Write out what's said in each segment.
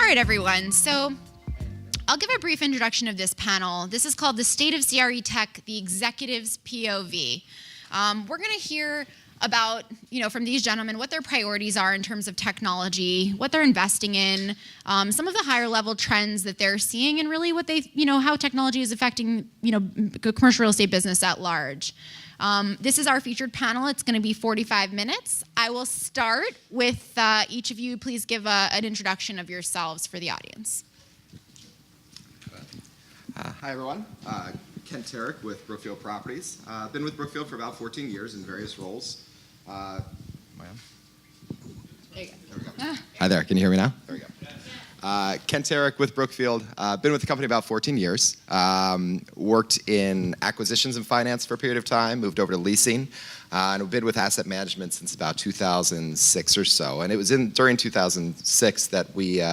right, everyone. So I'll give a brief introduction of this panel. This is called The State of CREtech, the Executive's POV. We're going to hear about, from these gentlemen, what their priorities are in terms of technology, what they're investing in, some of the higher level trends that they're seeing, and really what they, how technology is affecting, commercial real estate business at large. This is our featured panel. It's going to be 45 minutes. I will start with each of you. Please give an introduction of yourselves for the audience. Hi, everyone. Ken Tarrach with Brookfield Properties. I've been with Brookfield for about 14 years in various roles. There you go. There we go. Hi there. Can you hear me now? There we go. Ken Tarrach with Brookfield. Been with the company about 14 years. Worked in acquisitions and finance for a period of time, moved over to leasing, and I've been with asset management since about 2006 or so. And it was during 2006 that we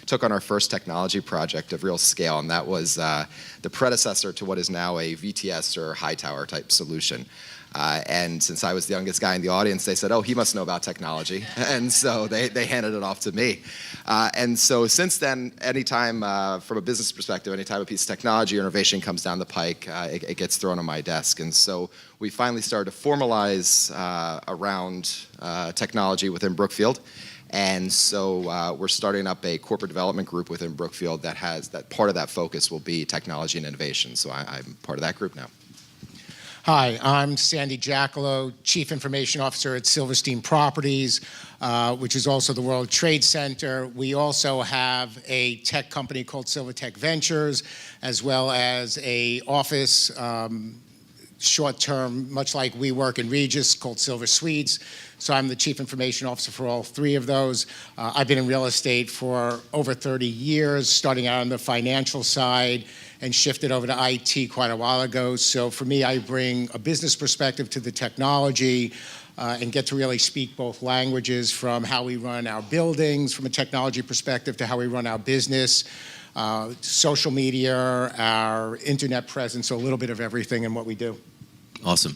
took on our first technology project of real scale, and that was the predecessor to what is now a VTS or high tower type solution. And since I was the youngest guy in the audience, they said, oh, he must know about technology. And so they handed it off to me. And so since then, anytime, from a business perspective, anytime a piece of technology or innovation comes down the pike, it gets thrown on my desk. And so we finally started to formalize around technology within Brookfield. And so we're starting up a corporate development group within Brookfield that part of that focus will be technology and innovation. So I'm part of that group now. Hi, I'm Sandy Jacolow, Chief Information Officer at Silverstein Properties, which is also the World Trade Center. We also have a tech company called Silvertech Ventures, as well as a office, short-term, much like WeWork and Regis, called Silver Suites. So I'm the Chief Information Officer for all three of those. I've been in real estate for over 30 years, starting out on the financial side, and shifted over to IT quite a while ago. So for me, I bring a business perspective to the technology and get to really speak both languages, from how we run our buildings from a technology perspective to how we run our business, social media, our internet presence, so a little bit of everything in what we do. Awesome.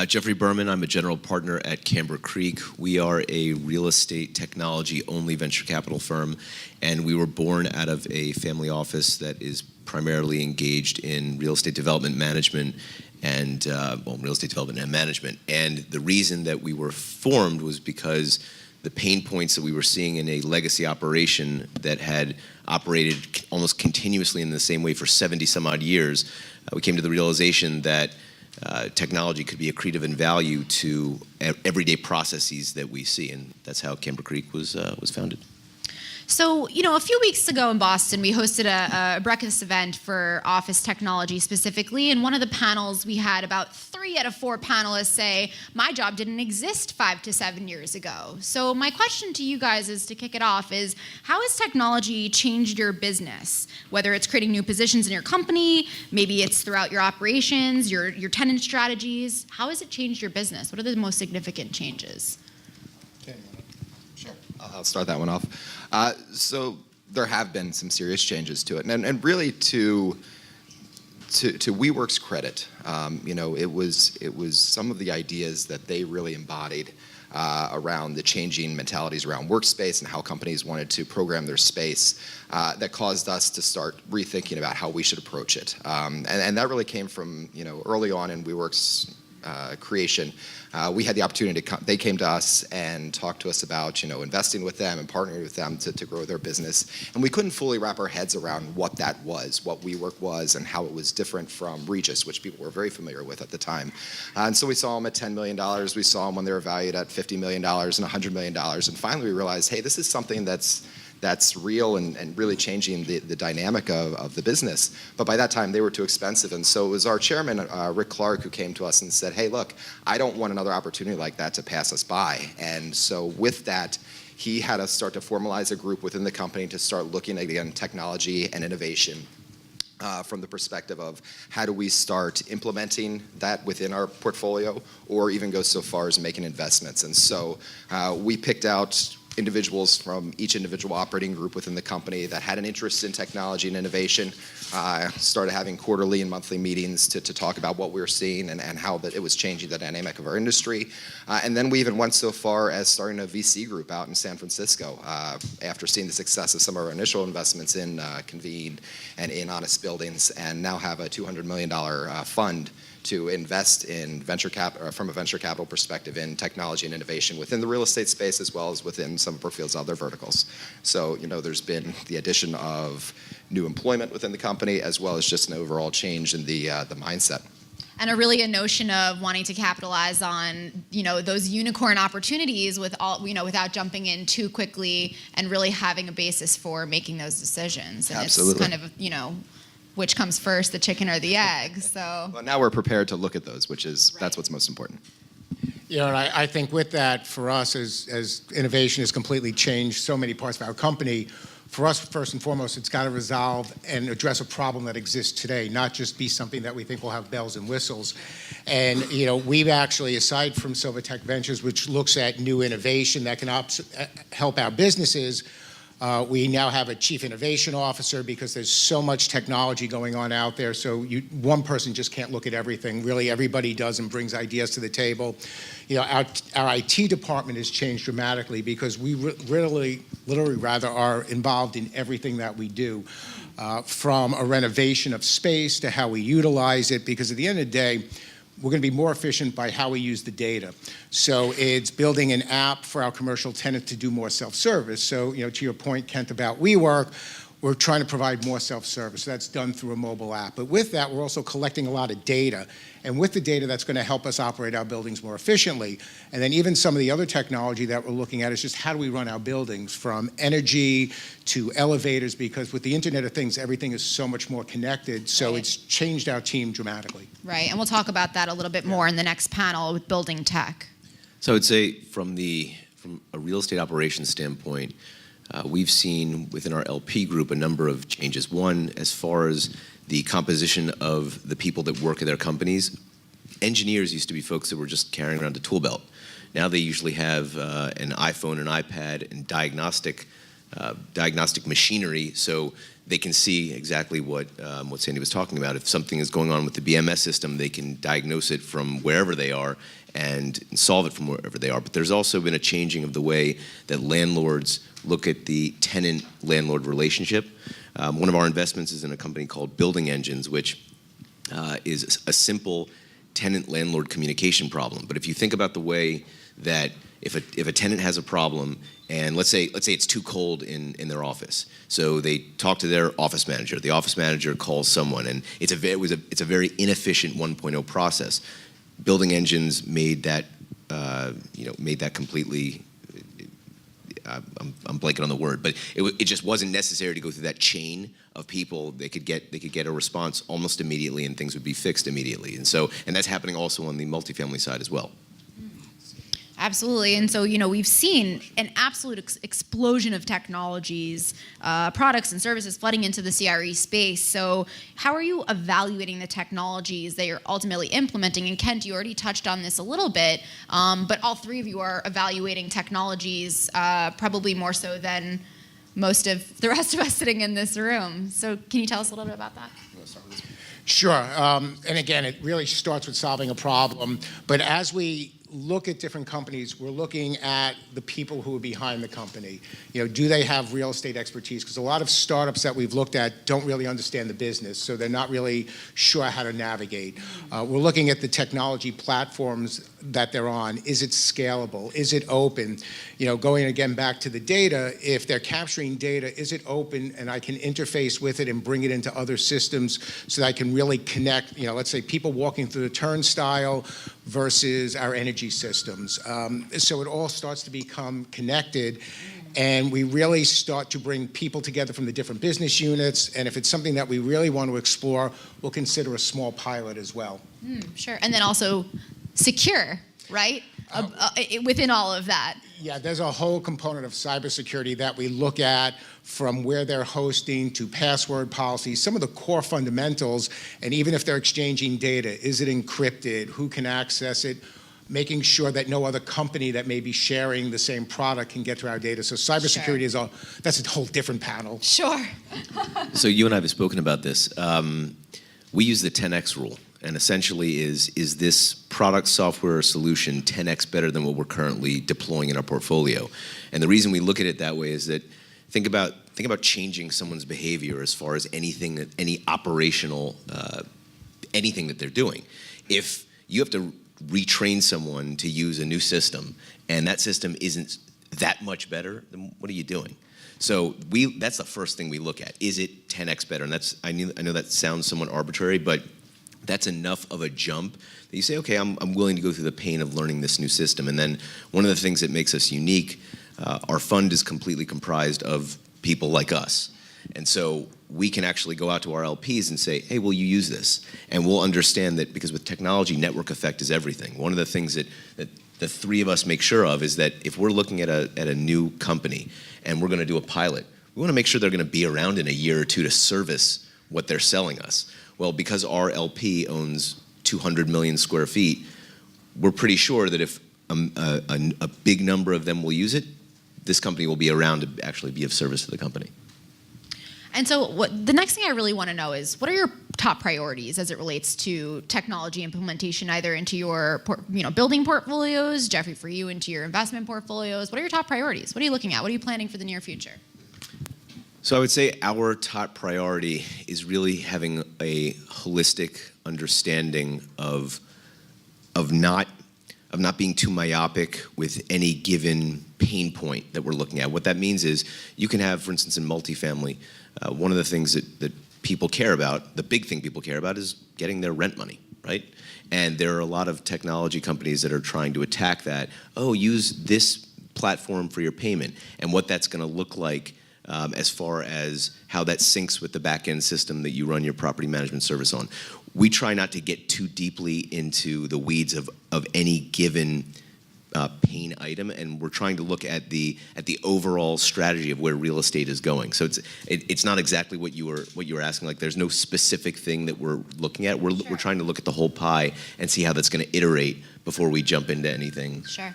Jeffrey Berman, I'm a general partner at Camber Creek. We are a real estate technology-only venture capital firm, and we were born out of a family office that is primarily engaged in real estate development management and, real estate development and management. And the reason that we were formed was because the pain points that we were seeing in a legacy operation that had operated almost continuously in the same way for 70 some odd years, we came to the realization that technology could be accretive in value to everyday processes that we see, and that's how Camber Creek was founded. So, a few weeks ago in Boston, we hosted a breakfast event for office technology specifically, and one of the panels, we had about 3 out of 4 panelists say, my job didn't exist 5 to 7 years ago. So my question to you guys is, to kick it off, is how has technology changed your business? Whether it's creating new positions in your company, maybe it's throughout your operations, your tenant strategies, how has it changed your business? What are the most significant changes? Sure. I'll start that one off. So there have been some serious changes to it, and really to WeWork's credit, it was some of the ideas that they really embodied around the changing mentalities around workspace and how companies wanted to program their space that caused us to start rethinking about how we should approach it, and that really came from early on in WeWork's creation. We had the opportunity they came to us and talked to us about, investing with them and partnering with them to grow their business. And we couldn't fully wrap our heads around what that was, what WeWork was, and how it was different from Regis, which people were very familiar with at the time. And so we saw them at $10 million. We saw them when they were valued at $50 million and $100 million. And finally we realized, hey, this is something that's real and really changing the dynamic of the business. But by that time, they were too expensive. And so it was our chairman, Rick Clark, who came to us and said, hey, look, I don't want another opportunity like that to pass us by. And so with that, he had us start to formalize a group within the company to start looking at, again, technology and innovation. From the perspective of how do we start implementing that within our portfolio, or even go so far as making investments. And so we picked out individuals from each individual operating group within the company that had an interest in technology and innovation started having quarterly and monthly meetings to talk about what we were seeing and how that it was changing the dynamic of our industry. And then we even went so far as starting a VC group out in San Francisco after seeing the success of some of our initial investments in Convene and in Honest Buildings, and now have a $200 million fund to invest in from a venture capital perspective in technology and innovation within the real estate space as well as within some of Brookfield's other verticals. So, there's been the addition of new employment within the company as well as just an overall change in the mindset. And a notion of wanting to capitalize on, those unicorn opportunities without jumping in too quickly and really having a basis for making those decisions. And Absolutely. It's kind of, which comes first, the chicken or the egg. So Well, now we're prepared to look at those, which is, Right. That's what's most important. And I think with that, for us, as innovation has completely changed so many parts of our company, for us, first and foremost, it's got to resolve and address a problem that exists today, not just be something that we think will have bells and whistles. And, we've actually, aside from CREtech Ventures, which looks at new innovation that can help our businesses, we now have a chief innovation officer because there's so much technology going on out there. So one person just can't look at everything. Really, everybody does and brings ideas to the table. Our IT department has changed dramatically because we literally are involved in everything that we do, from a renovation of space to how we utilize it. Because at the end of the day, we're going to be more efficient by how we use the data. So it's building an app for our commercial tenants to do more self-service. So, to your point, Kent, about WeWork, we're trying to provide more self-service. That's done through a mobile app. But with that, we're also collecting a lot of data. And with the data, that's going to help us operate our buildings more efficiently. And then even some of the other technology that we're looking at is just how do we run our buildings, from energy to elevators, because with the Internet of Things, everything is so much more connected. So Right. It's changed our team dramatically. Right, and we'll talk about that a little bit more in the next panel with building tech. So I would say from a real estate operations standpoint, we've seen within our LP group a number of changes. One, as far as the composition of the people that work at their companies. Engineers used to be folks that were just carrying around a tool belt. Now they usually have an iPhone, an iPad, and diagnostic machinery, so they can see exactly what Sandy was talking about. If something is going on with the BMS system, they can diagnose it from wherever they are and solve it from wherever they are. But there's also been a changing of the way that landlords look at the tenant-landlord relationship. One of our investments is in a company called Building Engines, which is a simple tenant-landlord communication problem. But if you think about the way that if a tenant has a problem, and let's say it's too cold in their office, so they talk to their office manager. The office manager calls someone, and it's a very inefficient 1.0 process. Building Engines made that completely. I'm blanking on the word, but it just wasn't necessary to go through that chain of people. They could get a response almost immediately, and things would be fixed immediately. And that's happening also on the multifamily side as well. Absolutely, and so we've seen an absolute explosion of technologies, products and services flooding into the CRE space. So how are you evaluating the technologies that you're ultimately implementing? And Kent, you already touched on this a little bit, but all three of you are evaluating technologies probably more so than most of the rest of us sitting in this room. So can you tell us a little bit about that? Sure, and again, it really starts with solving a problem. But as we look at different companies, we're looking at the people who are behind the company. Do they have real estate expertise? Because a lot of startups that we've looked at don't really understand the business, so they're not really sure how to navigate. We're looking at the technology platforms that they're on. Is it scalable? Is it open? Going again back to the data, if they're capturing data, is it open and I can interface with it and bring it into other systems so that I can really connect, let's say people walking through the turnstile versus our energy systems. So it all starts to become connected, and we really start to bring people together from the different business units, and if it's something that we really want to explore, we'll consider a small pilot as well. Sure, and then also secure, right? Within all of that. Yeah, there's a whole component of cybersecurity that we look at, from where they're hosting to password policies, some of the core fundamentals, and even if they're exchanging data, is it encrypted? Who can access it? making sure that no other company that may be sharing the same product can get to our data. So cybersecurity that's a whole different panel. Sure. So you and I have spoken about this. We use the 10x rule, and essentially is this product, software, or solution 10x better than what we're currently deploying in our portfolio? And the reason we look at it that way is that think about changing someone's behavior as far as any operational anything that they're doing. If you have to retrain someone to use a new system and that system isn't that much better, then what are you doing? So that's the first thing we look at. Is it 10x better? And I know that sounds somewhat arbitrary, but that's enough of a jump that you say, okay, I'm willing to go through the pain of learning this new system. And then one of the things that makes us unique, our fund is completely comprised of people like us. And so we can actually go out to our LPs and say, hey, will you use this? And we'll understand that because with technology, network effect is everything. One of the things that the three of us make sure of is that if we're looking at a new company and we're going to do a pilot, we want to make sure they're going to be around in a year or two to service what they're selling us. Well, because our LP owns 200 million square feet, we're pretty sure that if a big number of them will use it, this company will be around to actually be of service to the company. And so the next thing I really want to know is, what are your top priorities as it relates to technology implementation, either into your building portfolios, Jeffrey, for you, into your investment portfolios? What are your top priorities? What are you looking at? What are you planning for the near future? So I would say our top priority is really having a holistic understanding of not being too myopic with any given pain point that we're looking at. What that means is you can have, for instance, in multifamily, one of the things that people care about, the big thing people care about is getting their rent money, right? And there are a lot of technology companies that are trying to attack that. Oh, use this platform for your payment, and what that's going to look like as far as how that syncs with the back-end system that you run your property management service on. We try not to get too deeply into the weeds of any given pain item, and we're trying to look at the overall strategy of where real estate is going. So it's not exactly what you were asking. Like, there's no specific thing that we're looking at. We're trying to look at the whole pie and see how that's going to iterate before we jump into anything. Sure,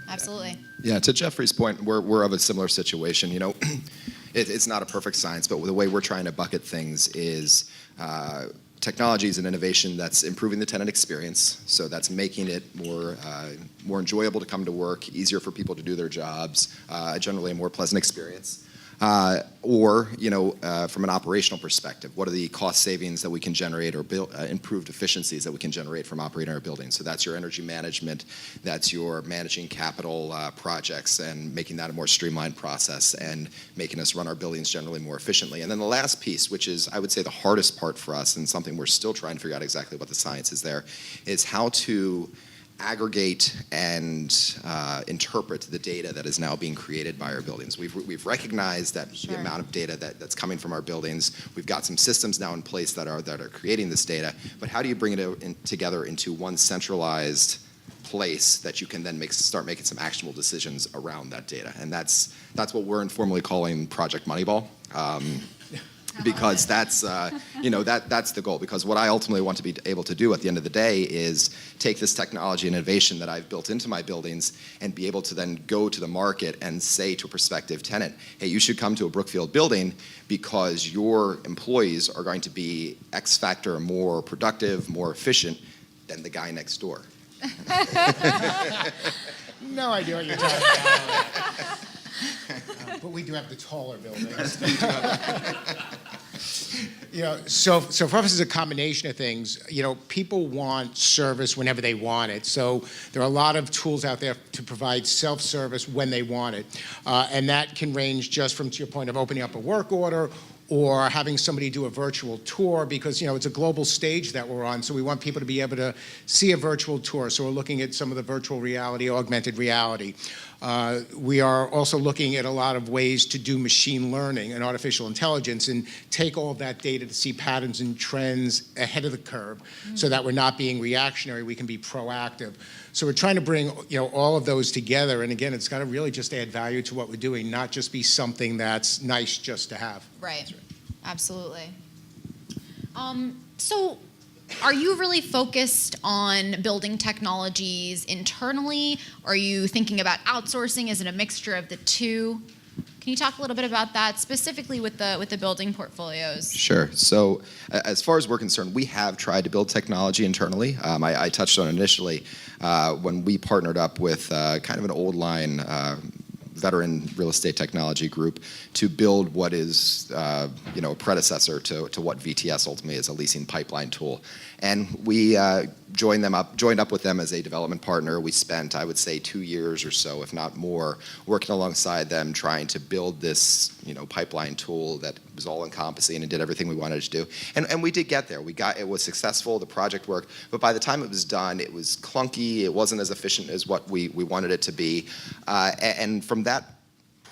absolutely. Yeah, to Jeffrey's point, we're of a similar situation. You know, it's not a perfect science, but the way we're trying to bucket things is technology is an innovation that's improving the tenant experience, so that's making it more enjoyable to come to work, easier for people to do their jobs, generally a more pleasant experience. Or, from an operational perspective, what are the cost savings that we can generate, or improved efficiencies that we can generate from operating our buildings? So that's your energy management, that's your managing capital projects and making that a more streamlined process and making us run our buildings generally more efficiently. And then the last piece, which is, I would say, the hardest part for us and something we're still trying to figure out exactly what the science is there, is how to aggregate and interpret the data that is now being created by our buildings. We've recognized that the amount of data that's coming from our buildings. We've got some systems now in place that are creating this data, but how do you bring it together into one centralized place that you can then start making some actionable decisions around that data? And that's what we're informally calling Project Moneyball. Because that's that's the goal. Because what I ultimately want to be able to do at the end of the day is take this technology and innovation that I've built into my buildings and be able to then go to the market and say to a prospective tenant, hey, you should come to a Brookfield building because your employees are going to be X factor more productive, more efficient than the guy next door. No idea what you're talking about. But we do have the taller buildings. So for us, it's a combination of things. People want service whenever they want it. So there are a lot of tools out there to provide self-service when they want it. And that can range just from, to your point, of opening up a work order or having somebody do a virtual tour, because it's a global stage that we're on, so we want people to be able to see a virtual tour. So we're looking at some of the virtual reality, augmented reality. We are also looking at a lot of ways to do machine learning and artificial intelligence and take all of that data to see patterns and trends ahead of the curve, so that we're not being reactionary, we can be proactive. So we're trying to bring all of those together, and again, it's got to really just add value to what we're doing, not just be something that's nice just to have. Right, absolutely. So are you really focused on building technologies internally? Or are you thinking about outsourcing? Is it a mixture of the two? Can you talk a little bit about that, specifically with the building portfolios? Sure. So as far as we're concerned, we have tried to build technology internally. I touched on it initially when we partnered up with kind of an old line veteran real estate technology group to build what is a predecessor to what VTS ultimately is, a leasing pipeline tool. And we joined up with them as a development partner. We spent, I would say, 2 years or so, if not more, working alongside them, trying to build this pipeline tool that was all encompassing and did everything we wanted to do. And we did get there. It was successful, the project worked, but by the time it was done, it was clunky, it wasn't as efficient as what we wanted it to be. And from that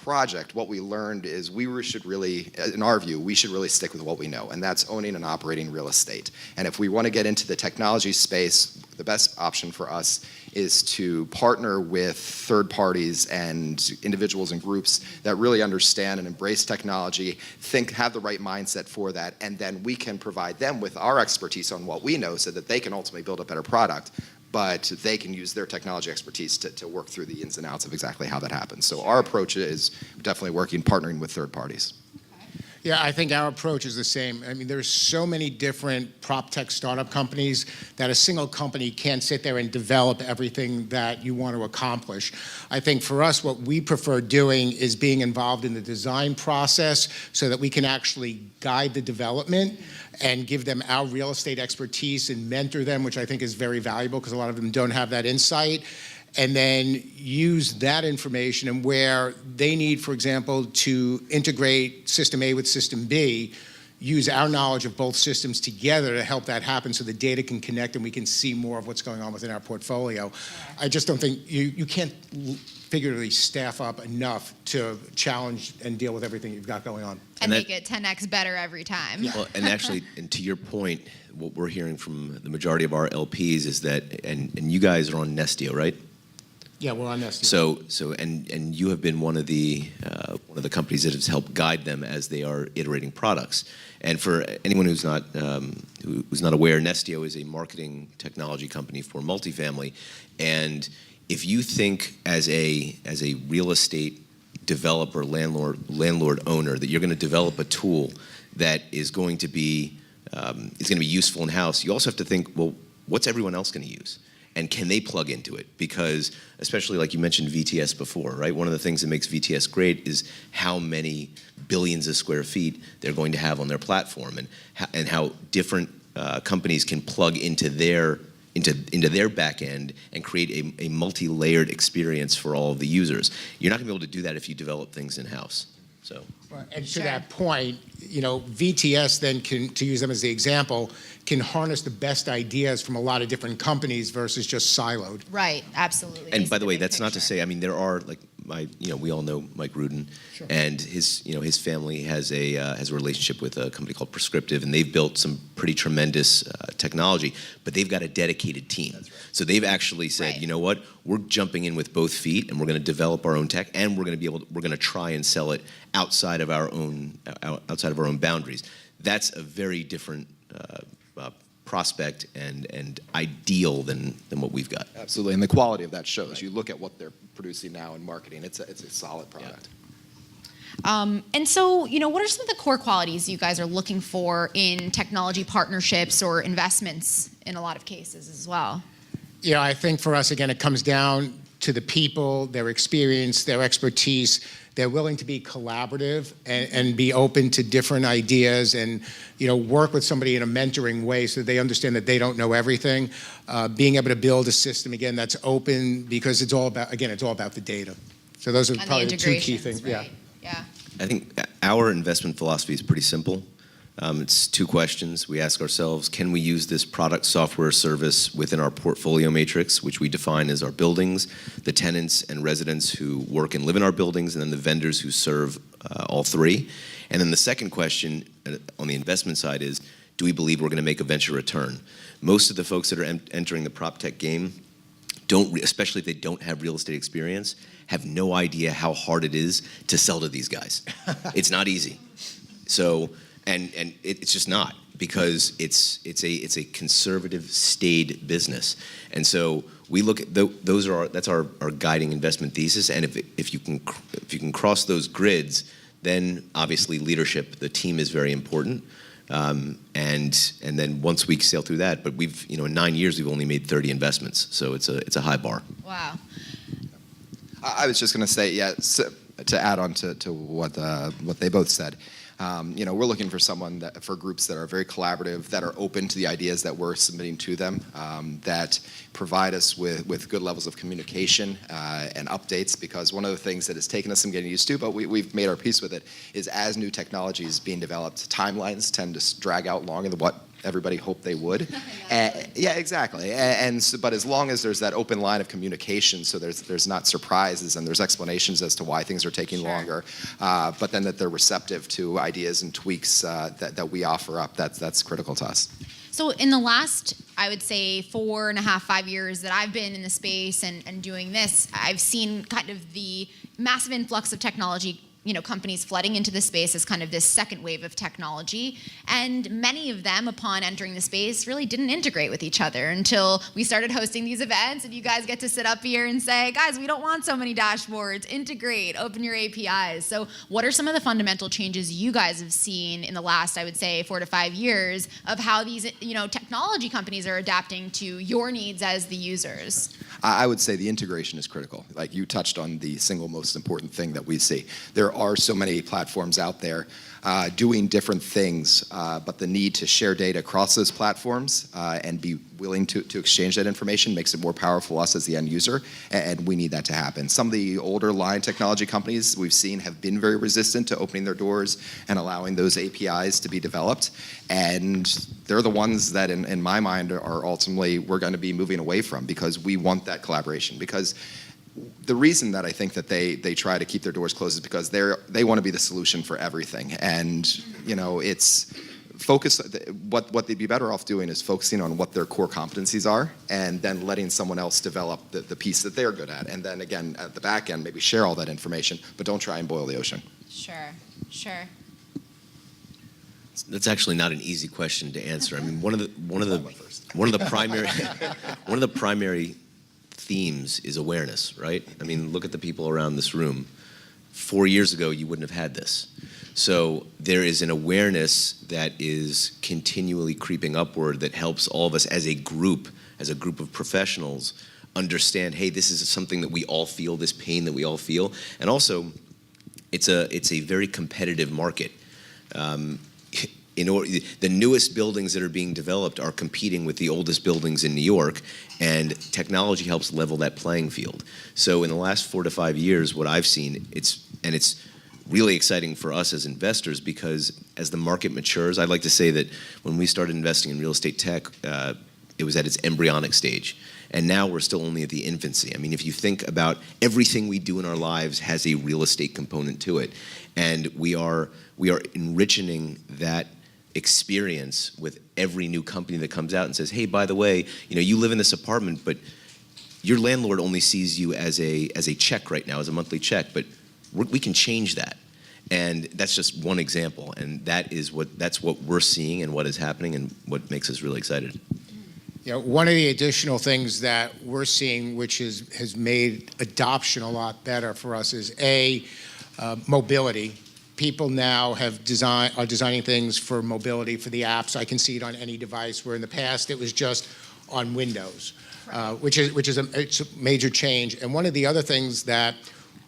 project, what we learned is should really, in our view, we should really stick with what we know, and that's owning and operating real estate. And if we want to get into the technology space, the best option for us is to partner with third parties and individuals and groups that really understand and embrace technology, have the right mindset for that, and then we can provide them with our expertise on what we know so that they can ultimately build a better product. But they can use their technology expertise to work through the ins and outs of exactly how that happens. So our approach is definitely partnering with third parties. Yeah, I think our approach is the same. I mean, there's so many different prop tech startup companies that a single company can't sit there and develop everything that you want to accomplish. I think for us, what we prefer doing is being involved in the design process so that we can actually guide the development and give them our real estate expertise and mentor them, which I think is very valuable because a lot of them don't have that insight. And then use that information and where they need, for example, to integrate system A with system B, use our knowledge of both systems together to help that happen so the data can connect and we can see more of what's going on within our portfolio. I just don't think you can't figuratively staff up enough to challenge and deal with everything you've got going on. And make it 10x better every time. Well, and actually, and to your point, what we're hearing from the majority of our LPs is that, and you guys are on Nestio, right? Yeah, we're on Nestio. So and you have been one of the companies that has helped guide them as they are iterating products. And for anyone who's not aware, Nestio is a marketing technology company for multifamily. And if you think as a real estate developer, landlord owner, that you're going to develop a tool that is going to be useful in house, you also have to think, well, what's everyone else going to use? And can they plug into it? Because, especially like you mentioned VTS before, right? One of the things that makes VTS great is how many billions of square feet they're going to have on their platform, and how different companies can plug into their back end and create a multi-layered experience for all of the users. You're not going to be able to do that if you develop things in-house. So. And to that point, VTS then can, to use them as the example, can harness the best ideas from a lot of different companies versus just siloed. Right, absolutely. And by the way, that's not to say, I mean, there are we all know Mike Rudin, sure. And his family has a relationship with a company called Prescriptive, and they've built some pretty tremendous technology, but they've got a dedicated team. That's right. So they've actually said, right. You know what, we're jumping in with both feet, and we're going to develop our own tech, and we're going to try and sell it outside of our own boundaries. That's a very different prospect and ideal than what we've got. Absolutely, and the quality of that shows. Right. You look at what they're producing now in marketing; it's a solid product. Yeah. And so, what are some of the core qualities you guys are looking for in technology partnerships or investments in a lot of cases as well? Yeah, I think for us, again, it comes down to the people, their experience, their expertise. They're willing to be collaborative and be open to different ideas and, work with somebody in a mentoring way so they understand that they don't know everything. Being able to build a system, again, that's open because it's all about the data. So those are probably the two key things. Right. Yeah. I think our investment philosophy is pretty simple. It's two questions. We ask ourselves, can we use this product, software, service within our portfolio matrix, which we define as our buildings, the tenants and residents who work and live in our buildings, and then the vendors who serve all three. And then the second question on the investment side is, do we believe we're going to make a venture return? Most of the folks that are entering the prop tech game especially if they don't have real estate experience, have no idea how hard it is to sell to these guys. It's not easy. So, and it's just not, because it's a conservative, staid business, and so we look at that's our guiding investment thesis. And if you can cross those grids, then obviously leadership, the team is very important. And then once we sail through that, but we've, in 9 years, we've only made 30 investments. So it's a high bar. Wow. I was just going to say, yeah, to add on to what they both said. We're looking for for groups that are very collaborative, that are open to the ideas that we're submitting to them, that provide us with good levels of communication and updates, because one of the things that has taken us some getting used to, but we've made our peace with it, is as new technology is being developed, timelines tend to drag out longer than what everybody hoped they would. Yeah, exactly. But as long as there's that open line of communication, so there's not surprises and there's explanations as to why things are taking longer, but then that they're receptive to ideas and tweaks that we offer up, that's critical to us. So in the last, I would say 4.5, 5 years that I've been in the space and doing this, I've seen kind of the massive influx of technology, companies flooding into the space as kind of this second wave of technology. And many of them, upon entering the space, really didn't integrate with each other until we started hosting these events, and you guys get to sit up here and say, guys, we don't want so many dashboards, integrate, open your APIs. So what are some of the fundamental changes you guys have seen in the last, I would say, 4 to 5 years of how these, technology companies are adapting to your needs as the users? I would say the integration is critical. Like you touched on the single most important thing that we see. There are so many platforms out there doing different things, but the need to share data across those platforms and be willing to exchange that information makes it more powerful for us as the end user, and we need that to happen. Some of the older line technology companies we've seen have been very resistant to opening their doors and allowing those APIs to be developed, and they're the ones that in my mind are ultimately we're going to be moving away from, because we want that collaboration. Because the reason that I think that they try to keep their doors closed is because they want to be the solution for everything, and it's focus. What they'd be better off doing is focusing on what their core competencies are, and then letting someone else develop the piece that they're good at, and then again at the back end maybe share all that information, but don't try and boil the ocean. Sure. That's actually not an easy question to answer. I mean, one of the primary themes is awareness, right? I mean, look at the people around this room. 4 years ago, you wouldn't have had this. So there is an awareness that is continually creeping upward that helps all of us as a group of professionals understand, hey, this is something that we all feel, this pain that we all feel. And also, it's a very competitive market. The newest buildings that are being developed are competing with the oldest buildings in New York, and technology helps level that playing field. So in the last 4 to 5 years, what I've seen, it's really exciting for us as investors, because as the market matures, I'd like to say that when we started investing in real estate tech, it was at its embryonic stage. And now we're still only at the infancy. I mean, if you think about everything we do in our lives has a real estate component to it. And we are enriching that experience with every new company that comes out and says, hey, by the way, you live in this apartment, but your landlord only sees you as a check right now, as a monthly check, but we can change that. And that's just one example, and that's what we're seeing and what is happening and what makes us really excited. One of the additional things that we're seeing, which has made adoption a lot better for us, is mobility. People now are designing things for mobility for the apps. I can see it on any device, where in the past it was just on Windows, which is a major change. And one of the other things that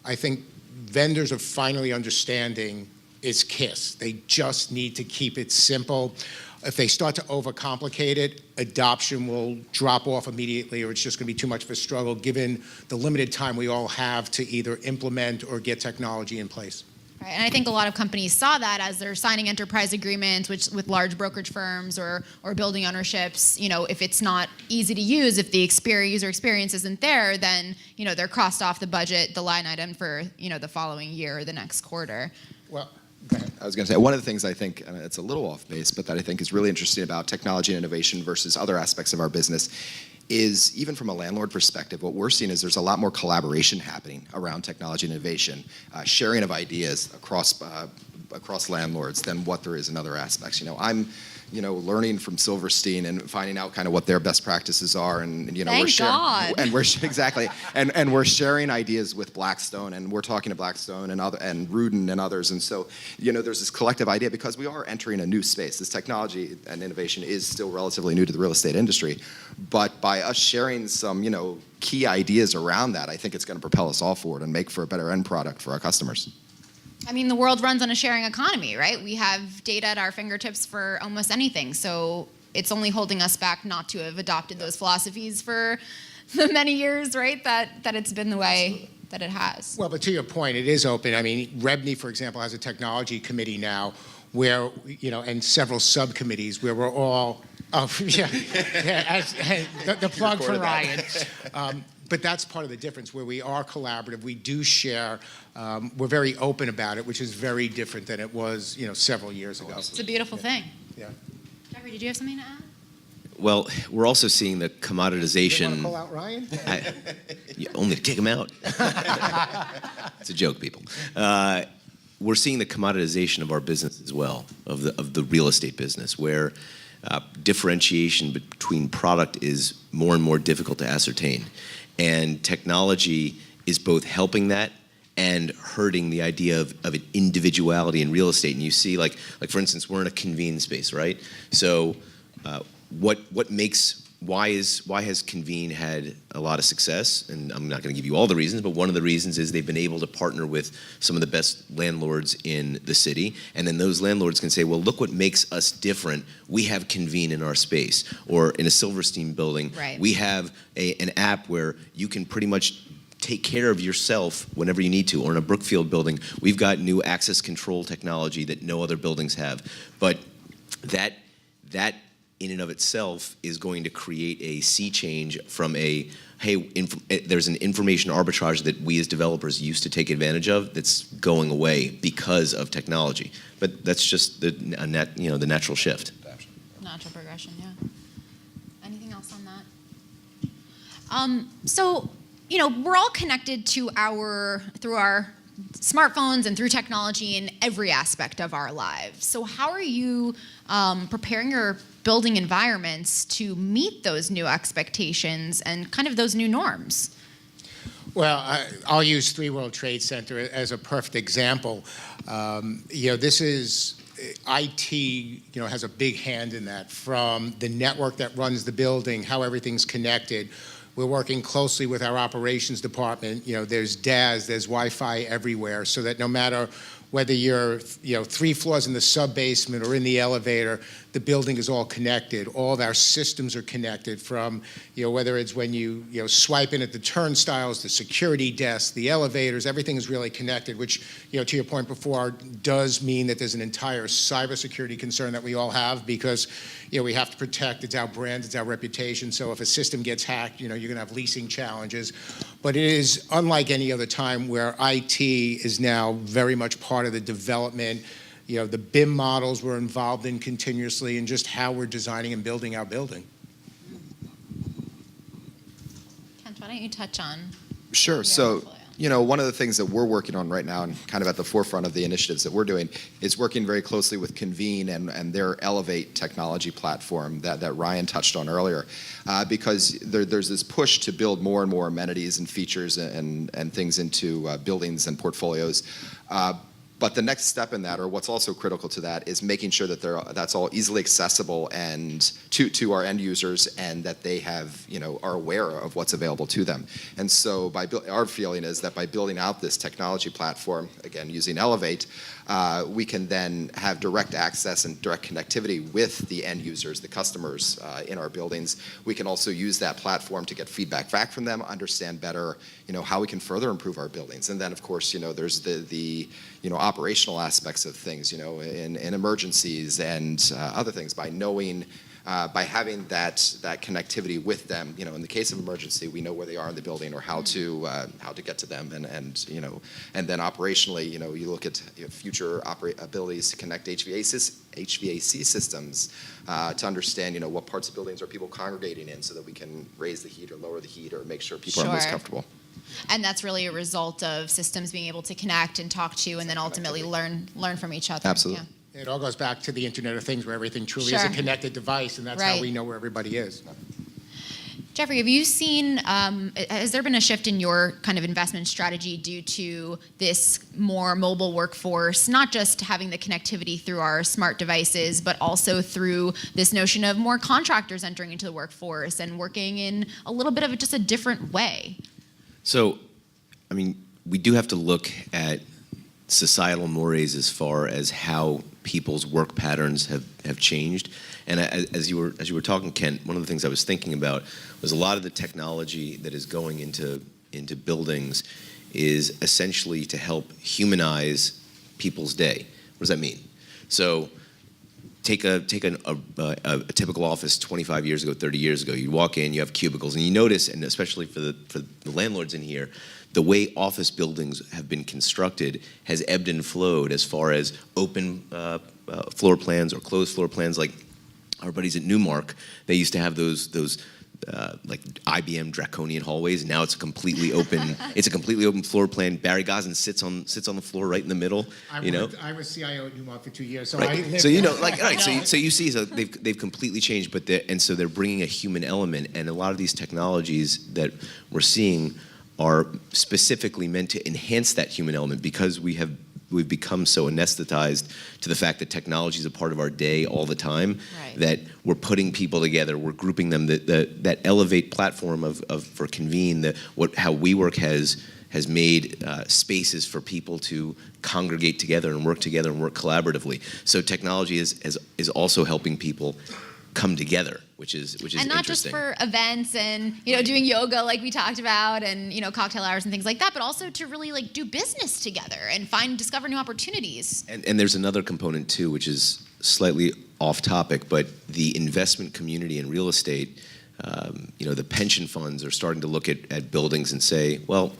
I think vendors are finally understanding is KISS. They just need to keep it simple. If they start to overcomplicate it, adoption will drop off immediately, or it's just going to be too much of a struggle given the limited time we all have to either implement or get technology in place. Right, and I think a lot of companies saw that as they're signing enterprise agreements with large brokerage firms or building ownerships. If it's not easy to use, if the user experience isn't there, then they're crossed off the budget, the line item for the following year or the next quarter. Well, go ahead. I was going to say, one of the things I think, it's a little off base, but that I think is really interesting about technology and innovation versus other aspects of our business is, even from a landlord perspective, what we're seeing is there's a lot more collaboration happening around technology and innovation, sharing of ideas across landlords than what there is in other aspects. I'm learning from Silverstein and finding out kind of what their best practices are, and Thank we're sharing, God. and we're exactly, and we're sharing ideas with Blackstone, and we're talking to Blackstone and Rudin and others, and so there's this collective idea because we are entering a new space. This technology and innovation is still relatively new to the real estate industry, but by us sharing some key ideas around that, I think it's going to propel us all forward and make for a better end product for our customers. I mean, the world runs on a sharing economy, right? We have data at our fingertips for almost anything. So it's only holding us back not to have adopted those philosophies for the many years, right, that it's been the way that it has. Well, but to your point, it is open. I mean, REBNY, for example, has a technology committee now where, and several subcommittees where we're all, the plug for Ryan. But that's part of the difference, where we are collaborative, we do share, we're very open about it, which is very different than it was, several years ago. It's a beautiful thing. Yeah. Jeffrey, did you have something to add? Well, we're also seeing the commoditization. You want to call out Ryan? You only kick him out. It's a joke, people. We're seeing the commoditization of our business as well, of the real estate business, where differentiation between product is more and more difficult to ascertain. And technology is both helping that and hurting the idea of an individuality in real estate. And you see, like for instance, we're in a convene space, right? So why has Convene had a lot of success? And I'm not going to give you all the reasons, but one of the reasons is they've been able to partner with some of the best landlords in the city. And then those landlords can say, well, look what makes us different. We have Convene in our space. Or in a Silverstein building, right, we have an app where you can pretty much take care of yourself whenever you need to. Or in a Brookfield building, we've got new access control technology that no other buildings have. But that in and of itself is going to create a sea change from there's an information arbitrage that we as developers used to take advantage of that's going away because of technology. But that's just the natural shift. Natural progression, yeah. Anything else on that? So, we're all connected through our smartphones and through technology in every aspect of our lives. So how are you preparing your building environments to meet those new expectations and kind of those new norms? Well, I'll use 3 World Trade Center as a perfect example. This is IT, has a big hand in that, from the network that runs the building, how everything's connected. We're working closely with our operations department. There's DAS, there's Wi-Fi everywhere, so that no matter whether you're 3 floors in the sub-basement or in the elevator, the building is all connected. All of our systems are connected, from whether it's when you swipe in at the turnstiles, the security desk, the elevators, everything is really connected, which to your point before does mean that there's an entire cybersecurity concern that we all have, because we have to protect, it's our brand, it's our reputation. So if a system gets hacked, you're going to have leasing challenges. But it is unlike any other time where IT is now very much part of the development. The BIM models we're involved in continuously, and just how we're designing and building our building. Kent, why don't you touch on? Sure. So, one of the things that we're working on right now, and kind of at the forefront of the initiatives that we're doing, is working very closely with Convene and their Elevate technology platform that Ryan touched on earlier, because there's this push to build more and more amenities and features and things into buildings and portfolios. But the next step in that, or what's also critical to that, is making sure that that's all easily accessible and to our end users, and that they are aware of what's available to them. And so our feeling is that by building out this technology platform, again using Elevate, we can then have direct access and direct connectivity with the end users, the customers in our buildings. We can also use that platform to get feedback back from them, understand better, how we can further improve our buildings. And then, of course, there's the operational aspects of things, in emergencies and other things. By knowing, by having that connectivity with them, in the case of emergency, we know where they are in the building or how to get to them, and then operationally, you look at future abilities to connect HVAC systems to understand, what parts of buildings are people congregating in, so that we can raise the heat or lower the heat or make sure people are most comfortable. And that's really a result of systems being able to connect and talk to, and then ultimately learn from each other. Absolutely. It all goes back to the Internet of Things, where everything truly is Sure. a connected device, and that's Right. how we know where everybody is. Jeffrey, have you seen, has there been a shift in your kind of investment strategy due to this more mobile workforce, not just having the connectivity through our smart devices, but also through this notion of more contractors entering into the workforce and working in a little bit of just a different way? So, I mean, we do have to look at societal mores as far as how people's work patterns have changed. And as you were talking, Kent, one of the things I was thinking about was a lot of the technology that is going into buildings is essentially to help humanize people's day. What does that mean? So take a typical office 25 years ago, 30 years ago. You walk in, you have cubicles, and you notice, and especially for the landlords in here, the way office buildings have been constructed has ebbed and flowed as far as open floor plans or closed floor plans. Like our buddies at Newmark, they used to have those like IBM draconian hallways. Now it's a completely open. It's a completely open floor plan. Barry Gosden sits on the floor right in the middle. I was CIO at Newmark for 2 years, so right. I lived So you know, there. like, right. So you see, so they've completely changed, but so they're bringing a human element, and a lot of these technologies that we're seeing are specifically meant to enhance that human element, because we've become so anesthetized to the fact that technology is a part of our day all the time, Right. that we're putting people together, we're grouping them. That Elevate platform for Convene, how WeWork has made spaces for people to congregate together and work collaboratively. So technology is also helping people come together, which is And not just interesting. for events and, doing yoga like we talked about and, cocktail hours and things like that, but also to really like do business together and discover new opportunities. And there's another component too, which is slightly off topic, but the investment community in real estate, the pension funds are starting to look at buildings and say, well,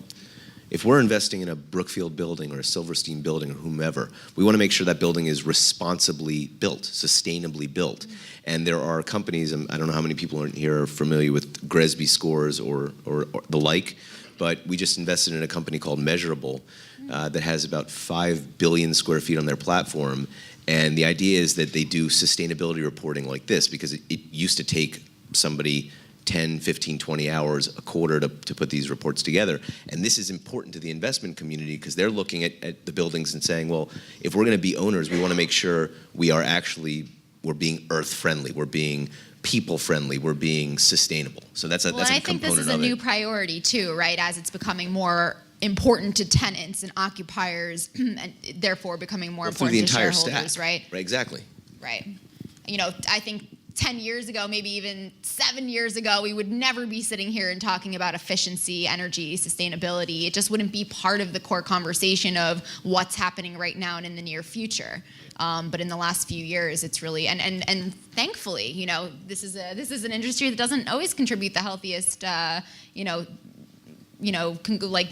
if we're investing in a Brookfield building or a Silverstein building or whomever, we want to make sure that building is responsibly built, sustainably built. Mm-hmm. And there are companies, and I don't know how many people here are familiar with GRESB scores or the like, but we just invested in a company called Measurable that has about 5 billion square feet on their platform. And the idea is that they do sustainability reporting like this, because it used to take somebody 10, 15, 20 hours a quarter to put these reports together. And this is important to the investment community, because they're looking at the buildings and saying, well, if we're going to be owners, we want to make sure we're being earth friendly, we're being people friendly, we're being sustainable. So that's a component of it. I think this is a new priority too, right? As it's becoming more important to tenants and occupiers, and therefore becoming more important to shareholders, stack. Right? Right, exactly. Right. I think 10 years ago, maybe even 7 years ago, we would never be sitting here and talking about efficiency, energy, sustainability. It just wouldn't be part of the core conversation of what's happening right now and in the near future. But in the last few years, it's really, and thankfully, this is an industry that doesn't always contribute the healthiest,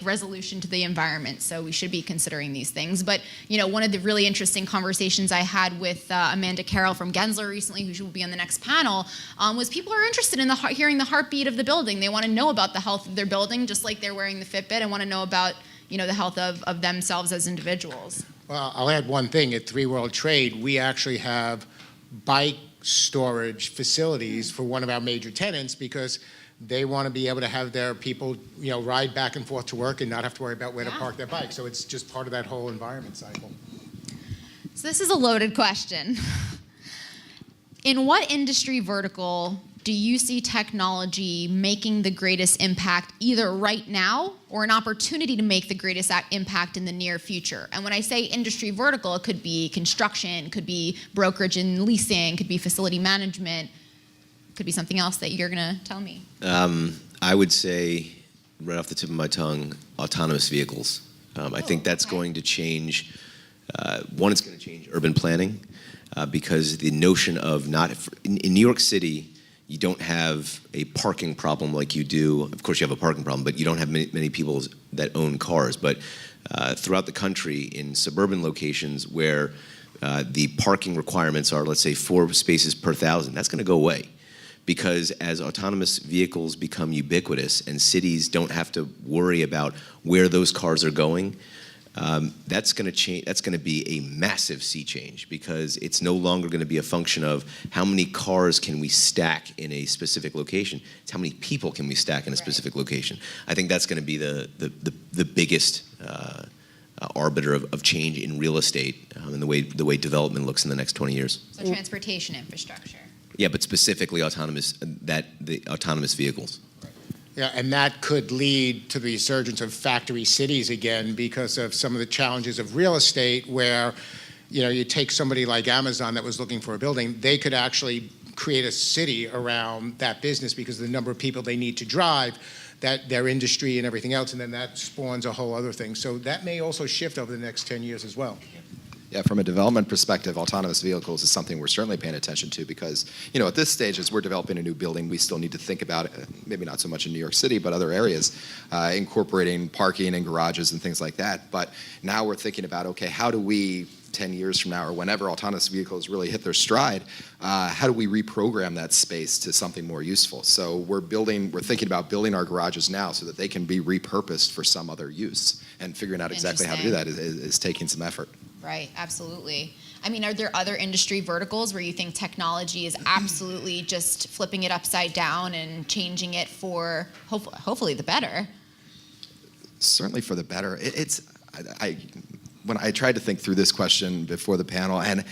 resolution to the environment. So we should be considering these things. But, one of the really interesting conversations I had with Amanda Carroll from Gensler recently, who will be on the next panel, was people are interested in hearing the heartbeat of the building. They want to know about the health of their building, just like they're wearing the Fitbit, and want to know about, the health of themselves as individuals. Well, I'll add one thing. At Three World Trade, we actually have bike storage facilities for one of our major tenants, because they want to be able to have their people, ride back and forth to work and not have to worry about where to park their bike. So it's just part of that whole environment cycle. So this is a loaded question. In what industry vertical do you see technology making the greatest impact, either right now or an opportunity to make the greatest impact in the near future? And when I say industry vertical, it could be construction, could be brokerage and leasing, could be facility management, could be something else that you're going to tell me. I would say, right off the tip of my tongue, autonomous vehicles. I think that's going to change. One, it's going to change urban planning, because the notion of in New York City, you don't have a parking problem like you do. Of course, you have a parking problem, but you don't have many people that own cars. But throughout the country, in suburban locations where the parking requirements are, let's say, 4 spaces per 1,000, that's going to go away. Because as autonomous vehicles become ubiquitous and cities don't have to worry about where those cars are going, That's going to change. That's going to be a massive sea change, because it's no longer going to be a function of how many cars can we stack in a specific location. It's how many people can we stack in a specific location. I think that's going to be the biggest arbiter of change in real estate, and the way development looks in the next 20 years. So transportation infrastructure. Yeah, but specifically the autonomous vehicles. Yeah, and that could lead to the resurgence of factory cities again because of some of the challenges of real estate where, you take somebody like Amazon that was looking for a building, they could actually create a city around that business because of the number of people they need to drive, that their industry and everything else, and then that spawns a whole other thing. So that may also shift over the next 10 years as well. Yeah, from a development perspective, autonomous vehicles is something we're certainly paying attention to because, at this stage, as we're developing a new building, we still need to think about, maybe not so much in New York City, but other areas, incorporating parking and garages and things like that. But now we're thinking about, okay, how do we, 10 years from now or whenever autonomous vehicles really hit their stride, how do we reprogram that space to something more useful? So we're thinking about building our garages now so that they can be repurposed for some other use, and figuring out exactly how to do that is taking some effort. Right, absolutely. I mean, are there other industry verticals where you think technology is absolutely just flipping it upside down and changing it for hopefully the better? Certainly for the better. When I tried to think through this question before the panel, and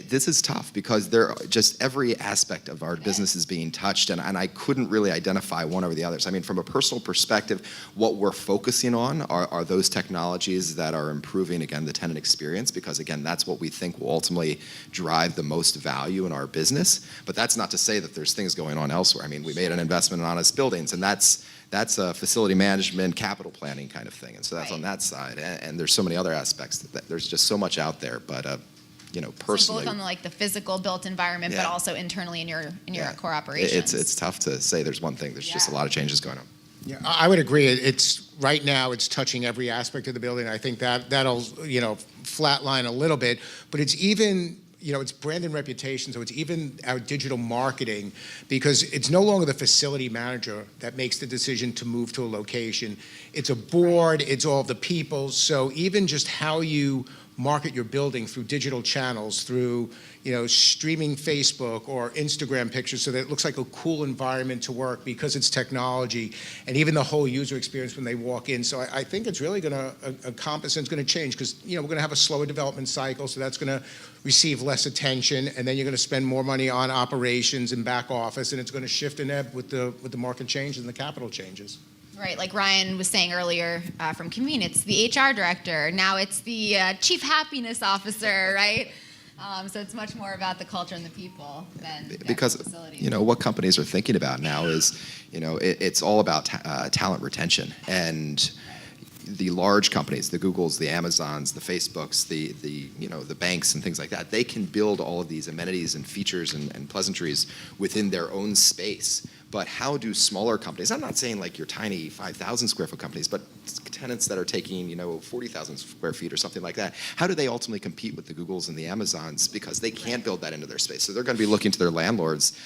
this is tough because just every aspect of our business is being touched, and I couldn't really identify one over the others. I mean, from a personal perspective, what we're focusing on are those technologies that are improving, again, the tenant experience, because, again, that's what we think will ultimately drive the most value in our business. But that's not to say that there's things going on elsewhere. I mean, we made an investment in Honest Buildings, and that's a facility management, capital planning kind of thing, and so that's on that side. And there's so many other aspects. There's just so much out there, but personally, so both on the physical built environment, but also internally in your core operations. It's tough to say there's one thing. There's just a lot of changes going on. Yeah, I would agree. It's right now it's touching every aspect of the building. I think that'll flatline a little bit, but it's even. It's brand and reputation, so it's even our digital marketing, because it's no longer the facility manager that makes the decision to move to a location. It's a board, it's all the people, so even just how you market your building through digital channels, through streaming Facebook or Instagram pictures so that it looks like a cool environment to work because it's technology, and even the whole user experience when they walk in. So I think it's really going to encompass and it's going to change because we're going to have a slower development cycle, so that's going to receive less attention, and then you're going to spend more money on operations and back office, and it's going to shift and ebb with the market changes and the capital changes. Right, like Ryan was saying earlier from Convene, it's the HR director. Now it's the chief happiness officer, right? So it's much more about the culture and the people than because the facility. What companies are thinking about now is it's all about talent retention, and the large companies, the Googles, the Amazons, the Facebooks, the banks and things like that, they can build all of these amenities and features and pleasantries within their own space. But how do smaller companies, I'm not saying like your tiny 5,000 square foot companies, but tenants that are taking 40,000 square feet or something like that, how do they ultimately compete with the Googles and the Amazons, because they can't build that into their space? So they're going to be looking to their landlords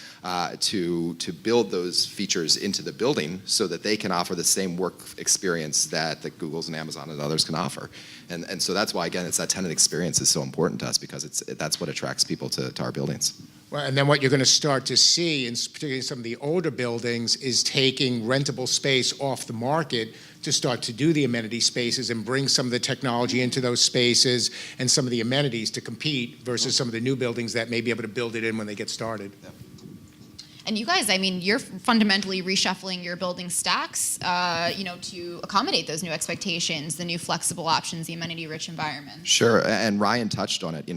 to build those features into the building so that they can offer the same work experience that the Googles and Amazon and others can offer. And so that's why, again, it's that tenant experience is so important to us, because that's what attracts people to our buildings. Well, and then what you're going to start to see, in particularly some of the older buildings, is taking rentable space off the market to start to do the amenity spaces and bring some of the technology into those spaces and some of the amenities to compete versus some of the new buildings that may be able to build it in when they get started. Yeah. And you guys, I mean, you're fundamentally reshuffling your building stacks, to accommodate those new expectations, the new flexible options, the amenity-rich environment. Sure, and Ryan touched on it,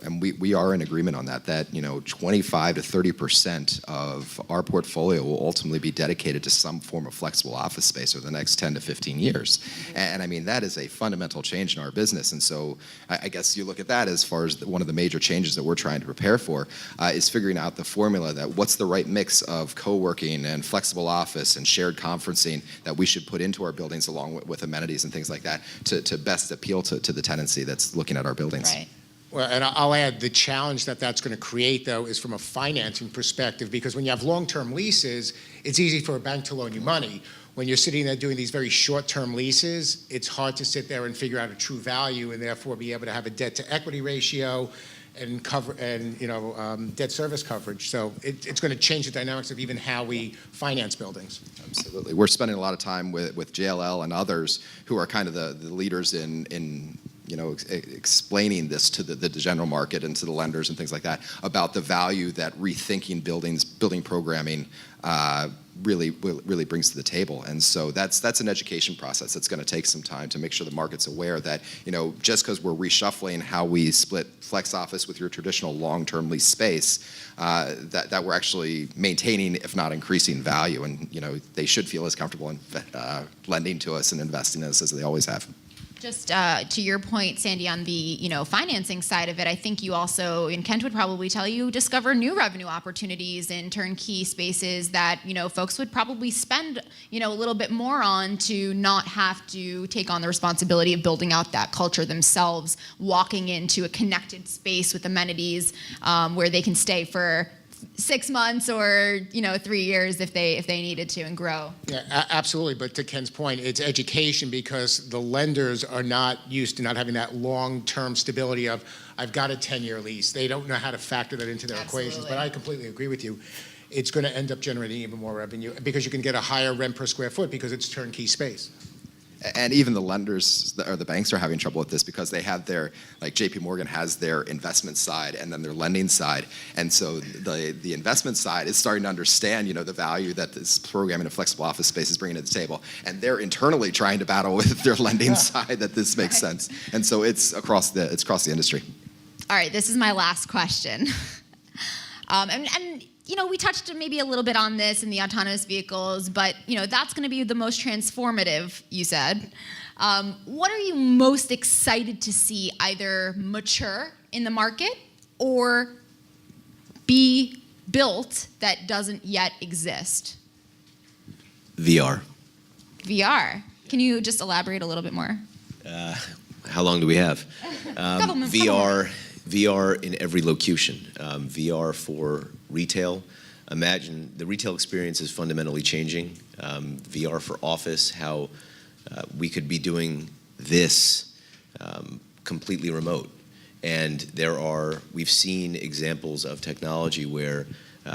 and we are in agreement on that 25 to 30% of our portfolio will ultimately be dedicated to some form of flexible office space over the next 10 to 15 years. And I mean, that is a fundamental change in our business. And so I guess you look at that as far as one of the major changes that we're trying to prepare for is figuring out the formula that what's the right mix of co-working and flexible office and shared conferencing that we should put into our buildings along with amenities and things like that to best appeal to the tenancy that's looking at our buildings. Right. Well, and I'll add the challenge that that's going to create, though, is from a financing perspective, because when you have long-term leases, it's easy for a bank to loan you money. When you're sitting there doing these very short-term leases, it's hard to sit there and figure out a true value and therefore be able to have a debt-to-equity ratio and debt service coverage. So it's going to change the dynamics of even how we finance buildings. Absolutely. We're spending a lot of time with JLL and others who are kind of the leaders in explaining this to the general market and to the lenders and things like that about the value that rethinking building programming really brings to the table. And so that's an education process that's going to take some time to make sure the market's aware that, just because we're reshuffling how we split flex office with your traditional long-term lease space, that we're actually maintaining, if not increasing value. And, they should feel as comfortable in lending to us and investing in us as they always have. Just to your point, Sandy, on the financing side of it, I think you also, and Kent would probably tell you, discover new revenue opportunities in turnkey spaces that folks would probably spend a little bit more on to not have to take on the responsibility of building out that culture themselves, walking into a connected space with amenities where they can stay for 6 months or 3 years if they needed to and grow. Yeah, absolutely. But to Ken's point, it's education, because the lenders are not used to not having that long-term stability of, I've got a 10-year lease. They don't know how to factor that into their equations. But I completely agree with you. It's going to end up generating even more revenue because you can get a higher rent per square foot because it's turnkey space. And even the lenders or the banks are having trouble with this because they have like JP Morgan has their investment side and then their lending side. And so the investment side is starting to understand, the value that this programming of flexible office space is bringing to the table. And they're internally trying to battle with their lending side that this makes sense. And so it's across the industry. All right, this is my last question. We touched maybe a little bit on this in the autonomous vehicles, but that's going to be the most transformative, you said. What are you most excited to see either mature in the market or be built that doesn't yet exist? VR. VR. Can you just elaborate a little bit more? How long do we have? VR. VR in every location. VR for retail. Imagine the retail experience is fundamentally changing. VR for office, how we could be doing this completely remote. And we've seen examples of technology where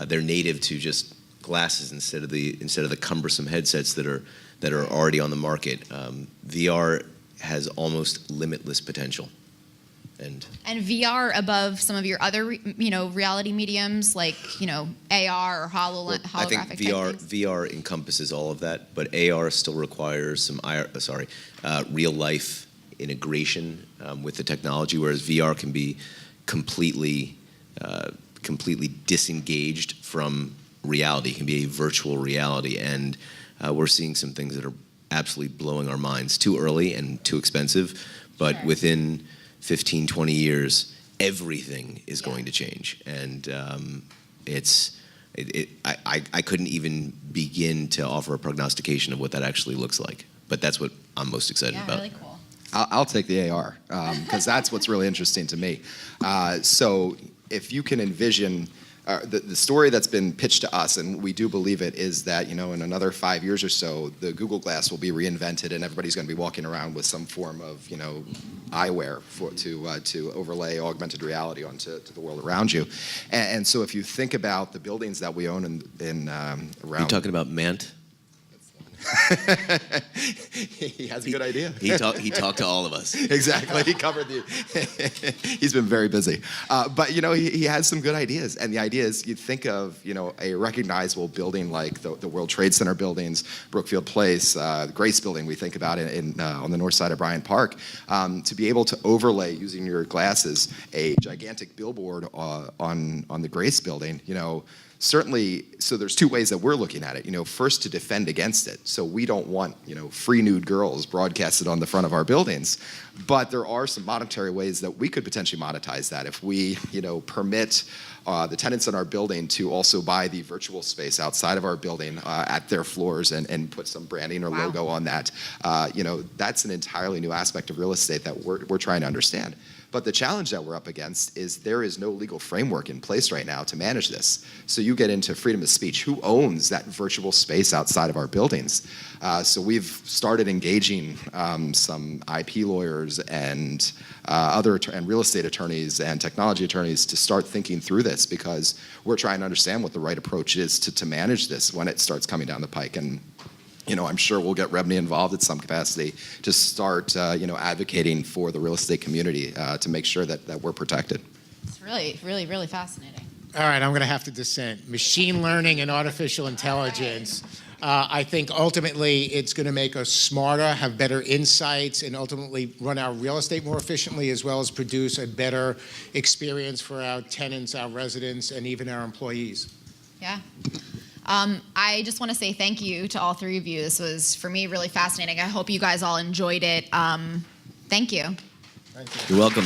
they're native to just glasses instead of the cumbersome headsets that are already on the market. VR has almost limitless potential. And VR above some of your other, reality mediums like, AR or holographic I think things? VR encompasses all of that, but AR still requires some real life integration with the technology, whereas VR can be completely disengaged from reality. It can be a virtual reality, and we're seeing some things that are absolutely blowing our minds. Too early and too expensive, but Sure. within 15, 20 years, everything is going to change. And I couldn't even begin to offer a prognostication of what that actually looks like. But that's what I'm most excited about. Really cool. I'll take the AR because that's what's really interesting to me. So if you can envision the story that's been pitched to us, and we do believe it, is that in another 5 years or so, the Google Glass will be reinvented, and everybody's going to be walking around with some form of eyewear to overlay augmented reality onto the world around you. And so if you think about the buildings that we own in around, Are you talking about Mant? He has a good idea. He talked to all of us. Exactly. He covered he's been very busy. But, he has some good ideas. And the idea is you think of, a recognizable building like the World Trade Center buildings, Brookfield Place, the Grace Building we think about on the north side of Bryant Park, to be able to overlay using your glasses a gigantic billboard on the Grace Building, certainly, so there's two ways that we're looking at it. First, to defend against it. So we don't want, free nude girls broadcasted on the front of our buildings. But there are some monetary ways that we could potentially monetize that if we, permit the tenants in our building to also buy the virtual space outside of our building at their floors and put some branding or logo on that. That's an entirely new aspect of real estate that we're trying to understand. But the challenge that we're up against is there is no legal framework in place right now to manage this. So you get into freedom of speech. Who owns that virtual space outside of our buildings? So we've started engaging some IP lawyers and and real estate attorneys and technology attorneys to start thinking through this, because we're trying to understand what the right approach is to manage this when it starts coming down the pike. And I'm sure we'll get Ebrahimi involved at some capacity to start, advocating for the real estate community to make sure that we're protected. It's really, really, really fascinating. All right, I'm going to have to dissent. Machine learning and artificial intelligence. I think ultimately it's going to make us smarter, have better insights, and ultimately run our real estate more efficiently, as well as produce a better experience for our tenants, our residents, and even our employees. Yeah. I just want to say thank you to all three of you. This was, for me, really fascinating. I hope you guys all enjoyed it. Thank you. Thank you. You're welcome.